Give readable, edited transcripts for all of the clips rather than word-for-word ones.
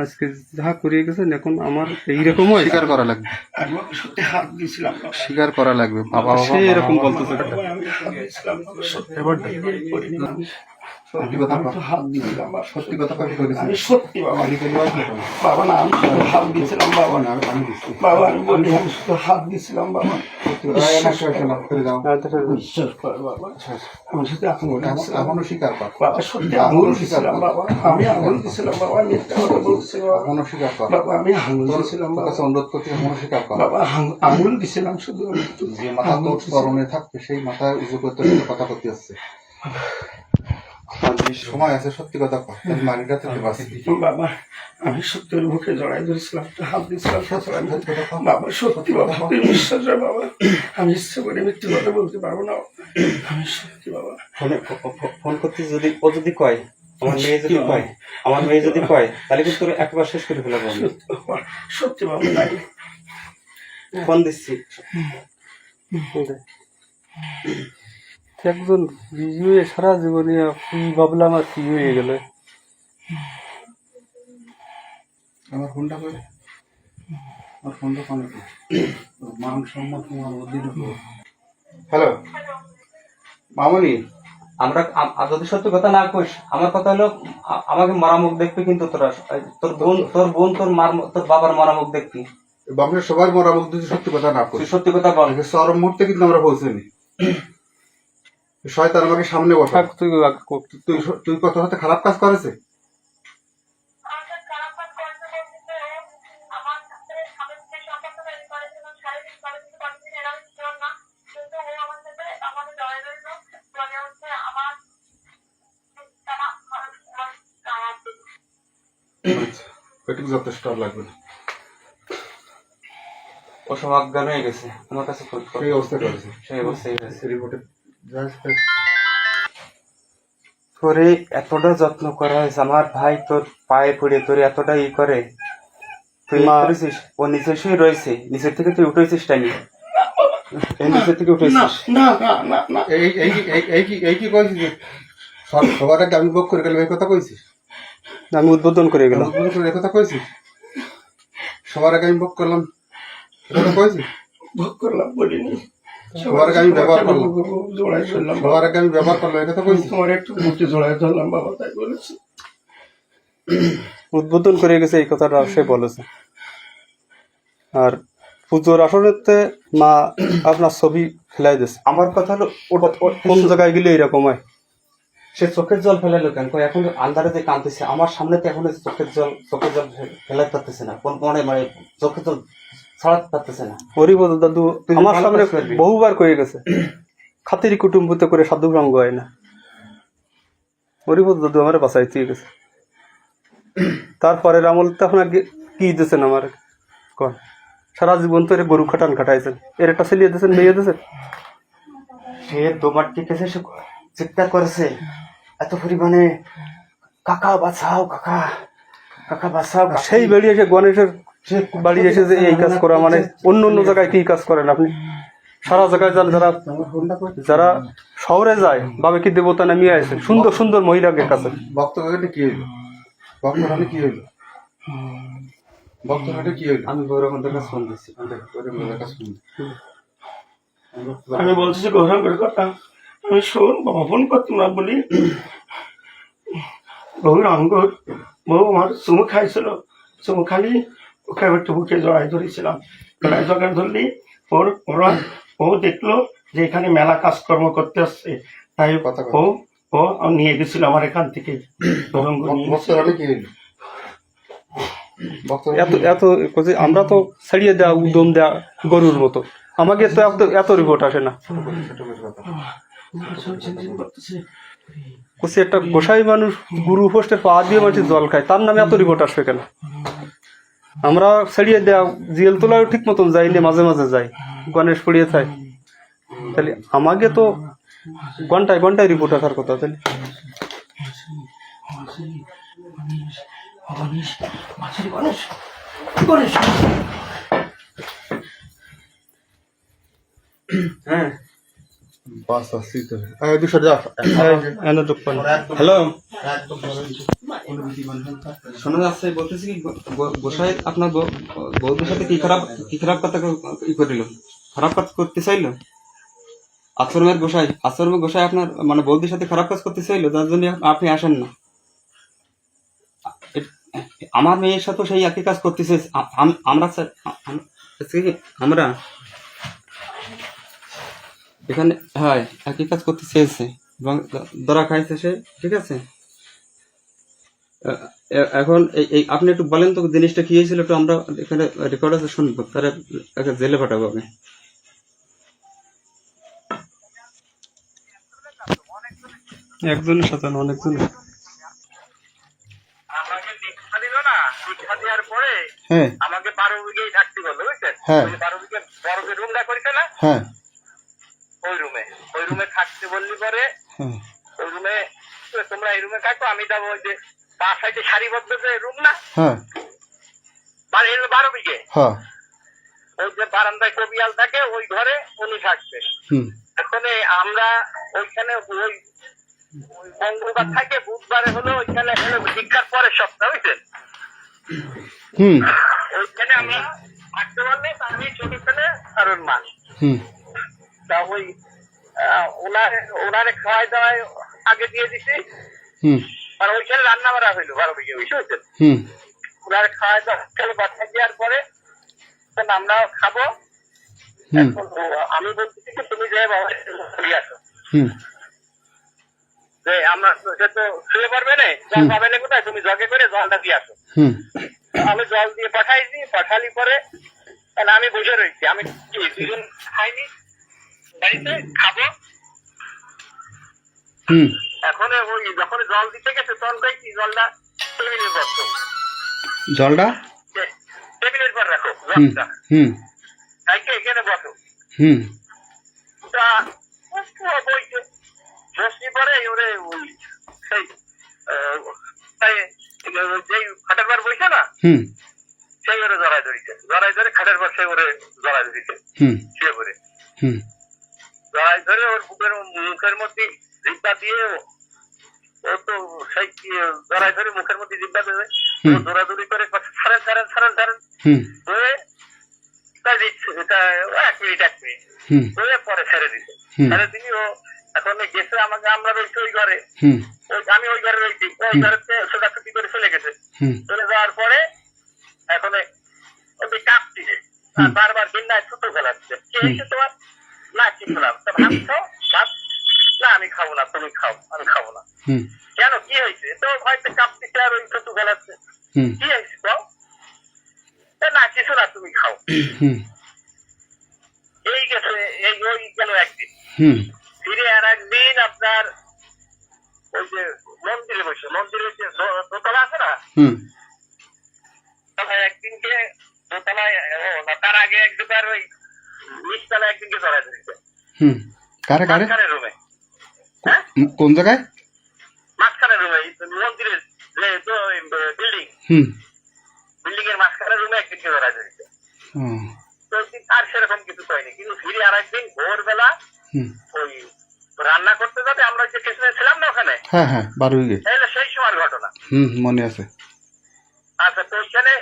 আজকে যা করিয়ে গেছেন এখন আমার এইরকম স্বীকার করা লাগবে, আমি সত্যি হাত দিয়েছিলাম বাবা। স্বীকার করা লাগবে। বাবা সে এরকম বলতেছে বাবা, আমি হাত দিয়েছিলাম বাবা, সত্যি এবার বিয়ে করিনি আমি। সত্যি কথা আমি তো হাত দিয়েছিলাম বাবা, সত্যি কথা কবি করেছি। আমি সত্যি বাবা বাবা না আমি শুধু হাত দিয়েছিলাম বাবা না আমি দিচ্ছি বাবা আমি বলি আমি শুধু হাত দিয়েছিলাম বাবা বিশ্বাস কর বাবা আমি শুধু আঙুল দিয়েছিলাম এখনো স্বীকার কর বাবা সত্যি আঙুল দিয়েছিলাম বাবা আমি আঙুল দিয়েছিলাম বাবা মিথ্যা কথা বলছি বাবা এখনো স্বীকার কর বাবা আমি আঙুল দিয়েছিলাম তোর বাবা কাছে অনুরোধ করতে এখনো স্বীকার কর। বাবা আঙুল দিয়েছিলাম শুধু আমি একটু যে মাথা তোর স্মরণে থাকবে সেই মাথা উঁচু করতে তোর কথা করতে আসছে। সময় আছে, সত্যি কথা কর, মানিটা থেকে বাঁচবি। বাবা আমি সত্যের মুখে জড়াই ধরেছিলাম একটা হাত দিয়েছিলাম বাবা সত্যি বাবা আপনি বিশ্বাস হয় বাবা আমি ইচ্ছে করে মিথ্যে কথা বলতে পারবো না আমি সত্যি বাবা ফোন করতে যদি ও যদি কয় আমার মেয়ে যদি কয় তাহলে কিন্তু তোর একবার শেষ করে ফেলাবো আমি। সত্যি বাবা সত্যি বাবা তাই ফোন দিচ্ছি একজন বিজুয়ে সারা জীবনে কি ভাবলাম আর কি হয়ে গেল। আমার ফোনটা করে আমার ফোনটা ফোনে মান সম্মান তোমার অধীন। হ্যালো মামনি, আমরা যদি সত্যি কথা না কইস আমার কথা হলো আমাকে মারামুখ দেখবি কিন্তু তোরা তোর বোন তোর বাবার মারামুখ দেখবি। বংশের সবার মরামুখ যদি সত্যি কথা না করি, তুই সত্যি কথা বল। চরম মুহূর্তে কিন্তু আমরা পৌঁছেনি। শয়তান আমাকে সামনে বসা, তুই কত হাতে খারাপ কাজ করেছে। এটুকু যথেষ্ট আর লাগবে না। ওসব অজ্ঞান হয়ে গেছে আমার কাছে সেই অবস্থা করেছে, সেই অবস্থায় গেছে। রিপোর্টে তোরে এতটা যত্ন করা হয়েছে আমার ভাই তোর পায়ে পড়ে তোর এতটা ই করে তুই করেছিস। ও নিচে শুয়ে রয়েছে, নিচের থেকে তুই উঠেছিস টাইনি নিচের থেকে উঠেছিস। না না না না এই কি কইছিস যে সবার আগে আমি বক করে গেলাম, এই কথা কইছিস? আমি উদ্বোধন করে গেলাম, উদ্বোধন করে এই কথা কইছিস? সবার আগে আমি বক করলাম কথা কইছিস? ভোগ করলাম বলিনি সবার আগে আমি ব্যবহার করলাম, জোড়াই ধরলাম সবার আগে আমি ব্যবহার করলাম এই কথা কইছিস? তোমার একটু মুখে জোড়াই ধরলাম বাবা তাই বলেছি। উদ্বোধন করে গেছে এই কথাটা সে বলেছে। আর পুজোর আসরেতে মা আপনার ছবি ফেলাই দিয়েছে। আমার কথা হলো ওটা কোন জায়গায় গেলে এরকম হয়। সে চোখের জল ফেলালো কেন? এখন আন্ধারে যে কাঁদতেছে আমার সামনে তো এখন চোখের জল ফেলাতে পারতেছে না, কোন মানে চোখের জল ছড়াতে পারতেছে না। হরিপদ দাদু আমার সামনে বহুবার কয়ে গেছে খাতির কুটুম্বতে করে সাধু রঙ্গ হয় না। হরিপদ দাদু আমার বাঁচাইতে গেছে। তারপরের আমল তখন আগে কি দিয়েছেন আমার কন? সারা জীবন তো গরু খাটাইছেন, এর একটা ছেলিয়ে দিয়েছেন, মেয়ে দিয়েছেন। সে তোমার ঠিক আছে, সে চিৎকার করেছে এত পরিমাণে কাকা বাঁচাও, কাকা কাকা বাঁচাও। সেই বেরিয়ে এসে গণেশের বাড়ি এসে যে এই কাজ করা মানে অন্য অন্য জায়গায় কি কাজ করেন আপনি? সারা জায়গায় যান, যারা শহরে যায় ভাবে কি দেবতা নামিয়ে আছে সুন্দর সুন্দর মহিলাদের কাছে। বক্তব্যটা কি হইল? বক্তব্যটা কি হইল? বক্তব্যটা কি হইল? আমি গৌরবন্ধের কাছে ফোন দিচ্ছি। আমি বলছি যে গৌরব করে কথা আমি শোন বাবা ফোন করতাম না বলি বহুর আঙ্গুর বহু আমার চুমু খাইছিল, চুমু খালি ওকে একটু বুকে জড়াই ধরেছিলাম, জড়াই ধরলি ওরা ও দেখলো যে এখানে মেলা কাজকর্ম করতে আসছে, তাই ও নিয়ে গেছিল আমার এখান থেকে। আমরা তো ছাড়িয়ে দেওয়া উদম দেওয়া গরুর মতো, আমাকে তো এত রিপোর্ট আসে না। একটা গোসাই মানুষ গুরু পোস্টের পা দিয়ে মানুষের জল খায়, তার নামে এত রিপোর্ট আসবে কেন? আমরা ছাড়িয়ে দেওয়া জেল তোলাও ঠিক মতন যাইনি, মাঝে মাঝে যাই, গণেশ পড়িয়ে থাই, তাহলে আমাকে তো ঘন্টায় ঘন্টায় রিপোর্ট আসার কথা। তাহলে হ্যাঁ বাস আসছি তো 200 যা হ্যালো অনুভূতি বন্ধন থাকতে শোনা যাচ্ছে বলতেছি কি গোসাই আপনার বউদের সাথে কি খারাপ কথা করিল, খারাপ কাজ করতে চাইলো? আশ্রমের গোসাই আপনার মানে বৌদির সাথে খারাপ কাজ করতে চাইলো, যার জন্য আপনি আসেন না। আমার মেয়ের সাথে সেই একই কাজ করতেছে। আমরা এখানে হয় একই কাজ করতে চেয়েছে এবং ধরা খাইছে সে, ঠিক আছে। এখন এই আপনি একটু বলেন তো জিনিসটা কি হয়েছিল, একটু আমরা এখানে রেকর্ড আছে শুনবো, তারা জেলে পাঠাবো আমি। একজনের সাথে না, অনেকজনের। আমাকে দীক্ষা দিল না, দীক্ষা দেওয়ার পরে হ্যাঁ আমাকে 12 বিঘেই থাকতে বললো, বুঝছেন? হ্যাঁ। ওই 12 বিঘে বড় যে রুমটা করেছে না, হ্যাঁ ওই রুমে থাকতে বললি পরে হ্যাঁ ওই রুমে তোমরা এই রুমে থাকো, আমি যাবো ওই যে তার সাইডে সারিবদ্ধ যে রুম না, হ্যাঁ 12 বিঘে, হ্যাঁ ওই যে বারান্দায় কবিয়াল থাকে ওই ঘরে উনি থাকছে। হুম এখন আমরা ওইখানে ওই মঙ্গলবার থাকে, বুধবারে হলো ওইখানে হলো দীক্ষার পরের সপ্তাহ, বুঝছেন? হুম ওইখানে আমরা থাকতে পারলে আমি ছোট ছেলে আর ওর মা, হুম তা ওই ওনারে খাওয়াই দাওয়াই আগে দিয়ে দিছি, হুম আর ওইখানে রান্না বাড়া হইলো 12 বিঘে, বুঝছেন? হুম ওনারে খাওয়াই দাওয়া বাচ্চা দেওয়ার পরে তখন আমরাও খাবো। হুম এখন আমি বলতেছি কি তুমি যে বাবা নিয়ে আসো, হুম যে আমরা সে তো শুয়ে পারবে না, জল পাবে না কোথায়, তুমি জগে করে জলটা দিয়ে আসো। হুম আমি জল দিয়ে পাঠালি পরে আমি বসে রয়েছি, আমি কি দুজন খাইনি, বাড়িতে খাবো। হুম এখন ওই যখন জল দিতে গেছে তখন কই জলটা টেবিলের পর রাখো, জলটা টেবিলের পর রাখো হুম জলটা, হুম তাইকে এখানে বসো। হুম তা বইছে বসি পরে ওরে ওই সেই যেই খাটের বার বইছে না, হুম সেই ওরে জড়াই ধরে খাটের পর সেই ওরে জড়াই ধরিছে হুম শুয়ে পড়ে, হুম জড়াই ধরে ওর মুখের মধ্যে জিব্বা দিয়ে ও তো সেই জড়াই ধরে মুখের মধ্যে জিব্বা দেবে, ও দৌড়াদৌড়ি করে ছাড়েন হুম হয়ে তাই দিচ্ছে, এটা 1 মিনিট হুম হয়ে পরে ছেড়ে দিছে। হুম। ছেড়ে দিলি ও এখন গেছে আমাকে, আমরা রয়েছি ওই ঘরে, হুম আমি ওই ঘরে রয়েছি, ওই ঘরে ছোটাছুটি করে চলে গেছে। হুম চলে যাওয়ার পরে এখন ওই কাঁপছে, আর বারবার দিনটায় ছুটো খেলাচ্ছে, কি হয়েছে তোমার? না কিছু না, ভাত খাও, ভাত না আমি খাবো না, তুমি খাও, আমি খাবো না। হুম কেন কি হয়েছে? তো হয়তো কাঁপতেছে আর ওই ছুটু খেলাচ্ছে, হুম কি হয়েছে তো? না কিছু না, তুমি খাও। হুম এই গেছে, এই ওই গেল একদিন, হুম ফিরে আর একদিন আপনার ওই যে মন্দিরে যে দোতলা আছে না, হুম তাহলে একদিনকে দোতলায় তার আগে এক দুবার ওই নিচতলা একদিনকে ধরা ধরেছে হুম কারে কারে মাঝখানের রুমে, হ্যাঁ কোন জায়গায়? মাঝখানের রুমে মন্দিরের বিল্ডিং হুম এর মাঝখানের রুমে একদিনকে ধরা ধরেছে। হুম তো আর সেরকম কিছু হয়নি, কিন্তু ফিরে আর একদিন ভোরবেলা হুম ওই রান্না করতে যাবে, আমরা যে কিচেনে ছিলাম না ওখানে, হ্যাঁ হ্যাঁ 12 বিঘে তাহলে সেই সময়ের ঘটনা। হুম মনে আছে। আচ্ছা, তো ওইখানে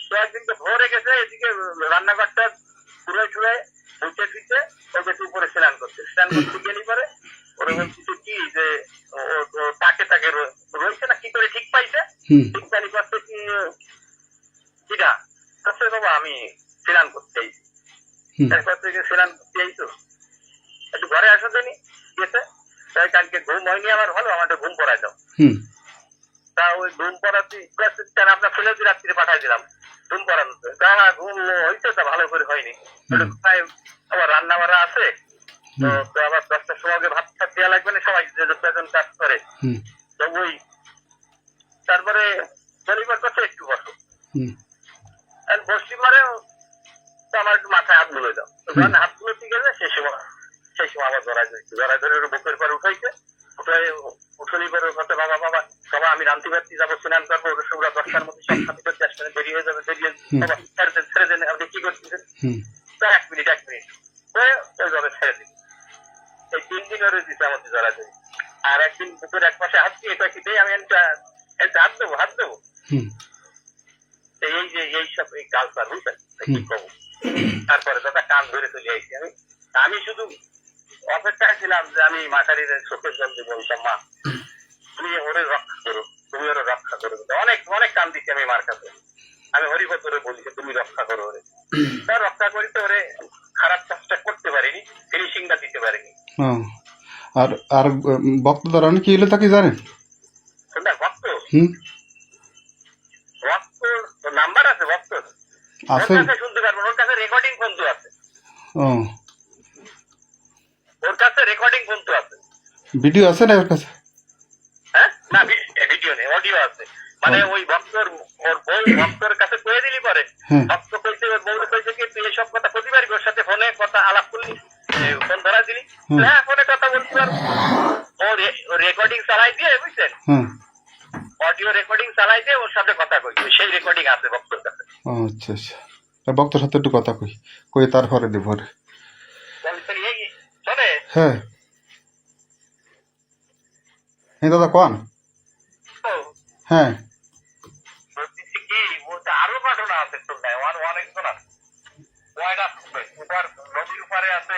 কয়েকদিন তো ভোরে গেছে, এদিকে রান্নাঘরটা ঘুরে ঘুরে উঠে ফিরতে ওই যে উপরে স্নান করতে গেলি পরে ওরা বলছে কি যে তাকে রয়েছে না, কি করে ঠিক পাইছে, হুম ঠিক পানি করতে কি কিনা আচ্ছা বাবা আমি স্নান করতে চাইছি, হুম এরপর থেকে স্নান করতে চাইতো, একটু ঘরে আসো দেনি গেছে, তাই কালকে ঘুম হয়নি আমার, ভালো আমাদের ঘুম পড়াই দাও। হুম তা ওই ঘুম পড়াতে আপনার ছেলে রাত্রিরে পাঠাই দিলাম ঘুম পড়ানোতে, তা ঘুম হয়েছে, তা ভালো করে হয়নি, আবার রান্না বাড়া আছে, তো আবার 10টার সময় ভাত টাত দেওয়া লাগবে না, সবাই যে কয়েকজন কাজ করে, হুম তো ওই তারপরে শনিবার করছে একটু বসো, হুম বসি পরে তো আমার একটু মাথায় হাত বুলে দাও, যখন হাত বুলে ঠিক আছে সেই সময় আবার জড়াই ধরে ওর বুকের পর উঠাইছে, উঠলি পরে কথা বাবা আমি রান্তি বাড়তি যাবো, স্নান করবো, ওরা 10টার মধ্যে সব সাথে করতে আসবে, দেরি হয়ে যাবে, ছেড়ে দেন, আপনি কি করতেছেন? তো 1 মিনিট ওইভাবে ছেড়ে দিন। এই 3 দিন ওরে দিতে আমাদের জড়াই ধরি, আর একদিন বুকের এক পাশে হাত দিয়ে এটা কি দেয়, আমি হাত হুম এই যে এই সব এই কালচার বুঝছেন কি কব তারপরে দাদা কান ধরে চলে আইছি আমি শুধু অপেক্ষায় ছিলাম যে আমি মাতারির চোখের জল দিয়ে বলতাম মা তুমি ওরে রক্ষা করো তুমি ওরে রক্ষা করো অনেক অনেক কান দিচ্ছি আমি মার কাছে আমি হরিপদ করে বলি যে তুমি রক্ষা করো ওরে তা রক্ষা করি তো ওরে খারাপ কাজটা করতে পারিনি ফিনিশিংটা দিতে পারিনি হ্যাঁ আর আর বক্ত ধরানো কি হলো তা কি জানেন শুনটা ভক্ত হুম ভক্ত নাম্বার আছে ভক্ত ওর আছে কাছে শুনতে পারবেন ওর কাছে রেকর্ডিং বন্ধু আছে ও ওর কাছে রেকর্ডিং বন্ধু আছে ভিডিও আছে না ওর কাছে হ্যাঁ না ভিডিও নেই অডিও আছে মানে ওই ভক্তর ওর বউ ভক্তর কাছে কয়ে দিলি পরে হ্যাঁ ভক্ত কইছে ওর বউ কইছে কি তুই এইসব কথা বলতে পারবি ওর সাথে ফোনে কথা আলাপ করলি ফোন ধরা দিলি হ্যাঁ ফোনে কথা বলতে পারবো ও রেকর্ডিং চালাই দিয়ে বুঝছেন হ্যাঁ অডিও রেকর্ডিং চালাই দিয়ে ওর সাথে কথা কই সেই রেকর্ডিং আছে ভক্তর কাছে ও আচ্ছা আচ্ছা আর বক্তর সাথে একটু কথা কই কই তারপরে দেব রে তাহলে এই শোনে হ্যাঁ হ্যাঁ দাদা কোন হ্যাঁ বলছি কি ওটা আরো ঘটনা আছে শুনতে অনেক ঘটনা ওয়াইড উপর নদীর উপরে আছে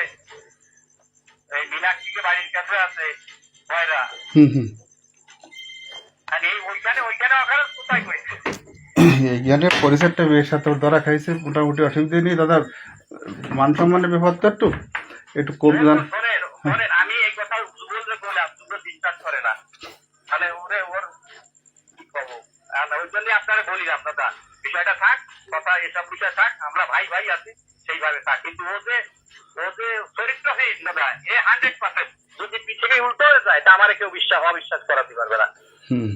এই মিনাক্ষীকে বাড়ির কাছে আছে ওয়াইরা হুম হুম আর এই ওইখানে ওখানে কোথায় করেছে এইখানে পরিসরটা মেয়ের সাথে ওর ধরা খাইছে মোটামুটি অসুবিধা নেই দাদা মান সম্মানের ব্যাপার তো একটু কম জান শোনেন আমি এই কথা যুগলকে বললাম যুগল বিশ্বাস করে না মানে ওর কি করবো ওই জন্য আপনারা বলিলাম দাদা বিষয়টা থাক কথা এসব বিষয় থাক আমরা ভাই ভাই আছি সেইভাবে থাক কিন্তু ও যে চরিত্রহীন দাদা এ 100% যদি পিছিয়ে উল্টো হয়ে যায় তা আমার কেউ অবিশ্বাস করাতে পারবে না হুম